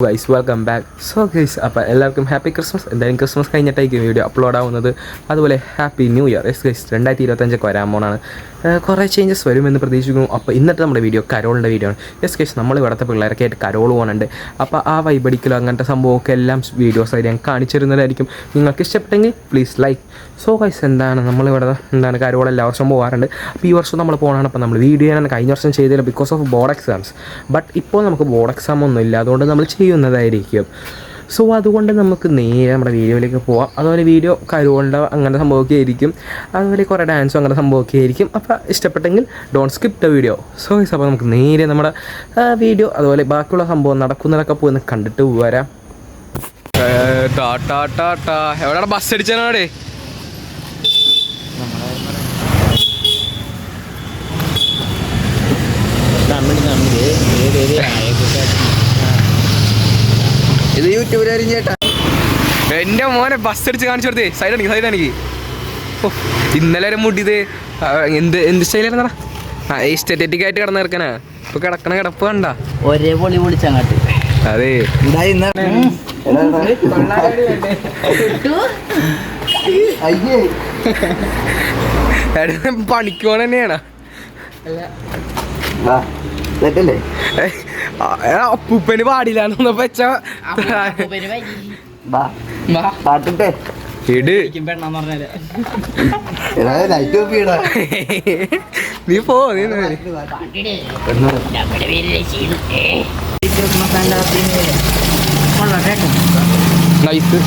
Guys welcome back. So guys അപ്പോൾ എല്ലാവർക്കും happy Christmas. എന്തായാലും ക്രിസ്മസ് കഴിഞ്ഞിട്ടായിരിക്കും വീഡിയോ അപ്ലോഡ് ആവുന്നത്. അതുപോലെ happy new year. Yes guys 2025 വരാൻ പോണാണ്. കുറേ ചേഞ്ചസ് വരുമെന്ന് പ്രതീക്ഷിക്കുന്നു. അപ്പോൾ ഇന്നത്തെ നമ്മുടെ വീഡിയോ കരോളിൻ്റെ വീഡിയോ ആണ്. യെസ് ഗൈസ് നമ്മൾ ഇവിടുത്തെ പിള്ളേരൊക്കെ ആയിട്ട് കരോൾ പോകുന്നുണ്ട്. അപ്പോൾ ആ വൈബടിക്കലോ അങ്ങനത്തെ സംഭവമൊക്കെ എല്ലാം വീഡിയോസായിട്ട് ഞാൻ കാണിച്ചിരുന്നതായിരിക്കും. നിങ്ങൾക്ക് ഇഷ്ടപ്പെട്ടെങ്കിൽ പ്ലീസ് ലൈക്ക്. സോ ഗൈസ് നമ്മളിവിടെ കരോൾ എല്ലാ വർഷവും പോകാറുണ്ട്. അപ്പോൾ ഈ വർഷം നമ്മൾ പോകണമാണ്. അപ്പോൾ നമ്മൾ വീഡിയോ ഞാൻ കഴിഞ്ഞ വർഷം ചെയ്തില്ല because of board exams. But ഇപ്പോൾ നമുക്ക് ബോർഡ് എക്സാം ഒന്നും ഇല്ല, അതുകൊണ്ട് നമ്മൾ ചെയ്യുന്നതായിരിക്കും. സോ അതുകൊണ്ട് നമുക്ക് നേരെ നമ്മുടെ വീഡിയോയിലേക്ക് പോവാം. അതുപോലെ വീഡിയോ കരോളിൻ്റെ അങ്ങനെ സംഭവമൊക്കെ ആയിരിക്കും. അതുപോലെ കുറേ ഡാൻസും അങ്ങനെ സംഭവമൊക്കെ ആയിരിക്കും. അപ്പോൾ ഇഷ്ടപ്പെട്ടെങ്കിൽ don't skip the video. So അപ്പോൾ നമുക്ക് നേരെ നമ്മുടെ വീഡിയോ അതുപോലെ ബാക്കിയുള്ള സംഭവം നടക്കുന്നതൊക്കെ പോയി കണ്ടിട്ട് വരാം. എവിടെയാണ് ബസ് അടിച്ചാനോടെ? ഇത് യൂട്യൂബിൽ ചേട്ടാ എൻ്റെ മോനെ ബസ് അടിച്ച് കാണിച്ചു കൊടുത്തേ. സൈഡാണെങ്കിൽ ഇന്നലെ വരെ മുടിയത് എന്ത് സ്റ്റൈലായിരുന്നാ? എസ്റ്റേറ്റിക് ആയിട്ട് കിടന്ന് കിടക്കനാ. ഇപ്പൊ കിടക്കണ കിടപ്പ് കണ്ട ഒരേ പൊളി പൊളിച്ചങ്ങാട്ട്. അതെ പണിക്ക് പോണ തന്നെയാണ്. അപ്പൂപ്പന് പാടില്ലാന്ന് വെച്ച നീ പോ. നൈസ്.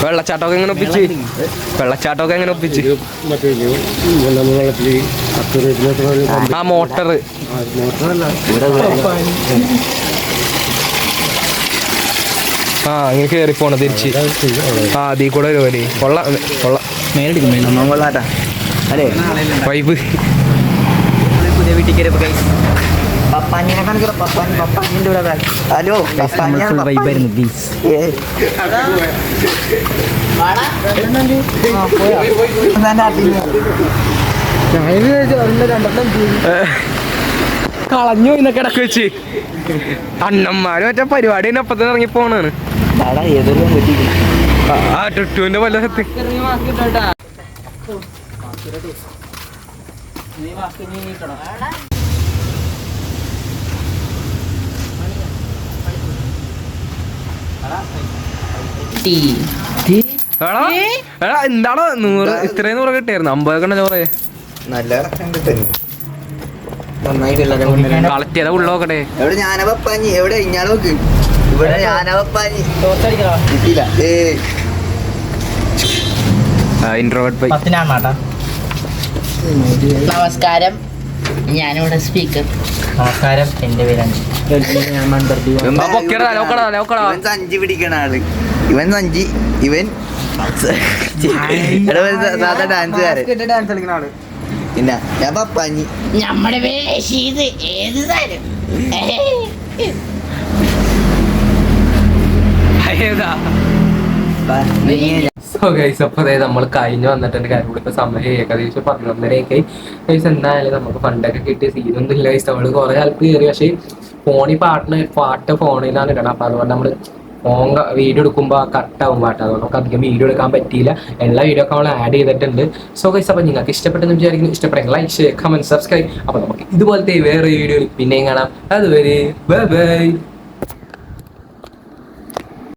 വെള്ളച്ചാട്ടമൊക്കെ എങ്ങനെ ഒപ്പിച്ച് ആ മോട്ടർ ഇങ്ങനെ കയറി പോണ തിരിച്ച് അതീ കൂടെ ഒരു വൈബ്. പുതിയ വീട്ടിൽ കയറിയപ്പോ ഹലോ വൈബായിരുന്നു. കളഞ്ഞു എന്നൊക്കെ ഇടക്ക് വെച്ച് അണ്ണന്മാര് മറ്റേ പരിപാടി തന്നെ ഒപ്പത്തിന് ഇറങ്ങി പോണാണ്. ആ ടുട്ടുവിന്റെ പല സത്ത് എന്താണോ 100 ഇത്രയും 100 കിട്ടിയായിരുന്നു. 50 കണ്ട ചോറേ കളക്ട് ചെയ്ത ഉള്ളോക്കട്ടെ. എവിടെ ഞാനവപ്പാഞ്ഞി എവിടെ ഇഞ്ഞാൾ നോക്ക്. ഇവിടെ ഞാനവപ്പാഞ്ഞി നമസ്കാരം, ഞാനിവിടെ സ്പീക്കർ. നമസ്കാരം, എന്റെ പേരാണ്. സഞ്ചി പിടിക്കണ ആള് ഇവൻ. സഞ്ചി ഇവൻ സാധാ ഡാൻസുകാരൻ. ഡാൻസ് കളിക്കണ ആള് പിന്നെ ഞാൻ പപ്പാഞ്ഞി. നമ്മുടെ പേര് റഷീദ്. ഏത് സാരം സോ ഗൈസ് അപ്പോൾ അതായത് നമ്മൾ കഴിഞ്ഞ് വന്നിട്ടുണ്ട്. കാര്യം ഇപ്പൊ സമയം ഏകദേശം 11:30 ഗൈസ്. എന്തായാലും നമുക്ക് ഫണ്ടൊക്കെ കിട്ടിയ സീനൊന്നും ഇല്ല ഗൈസ്. നമ്മള് കുറെ ആൾക്ക് കയറി, പക്ഷേ പാട്ട് ഫോണിലാണ് ഇടണം. അപ്പൊ അതുകൊണ്ട് നമ്മള് ഫോൺ വീഡിയോ എടുക്കുമ്പോൾ കട്ടാവും പാട്ട്. അതുകൊണ്ട് നമുക്ക് അധികം വീഡിയോ എടുക്കാൻ പറ്റിയില്ല. എല്ലാ വീഡിയോ ഒക്കെ നമ്മൾ ആഡ് ചെയ്തിട്ടുണ്ട്. സോ ഗൈസ് അപ്പോൾ നിങ്ങൾക്ക് ഇഷ്ടപ്പെട്ടെന്ന് വിചാരിക്കുന്നു. ഇഷ്ടപ്പെട്ടെങ്കിൽ ലൈക്ക്, ഷെയർ, കമന്റ്, സബ്സ്ക്രൈബ്. അപ്പോൾ നമുക്ക് ഇതുപോലത്തെ വേറെ വീഡിയോയിൽ പിന്നെയും കാണാം. അതുവരെ ബൈ ബൈ.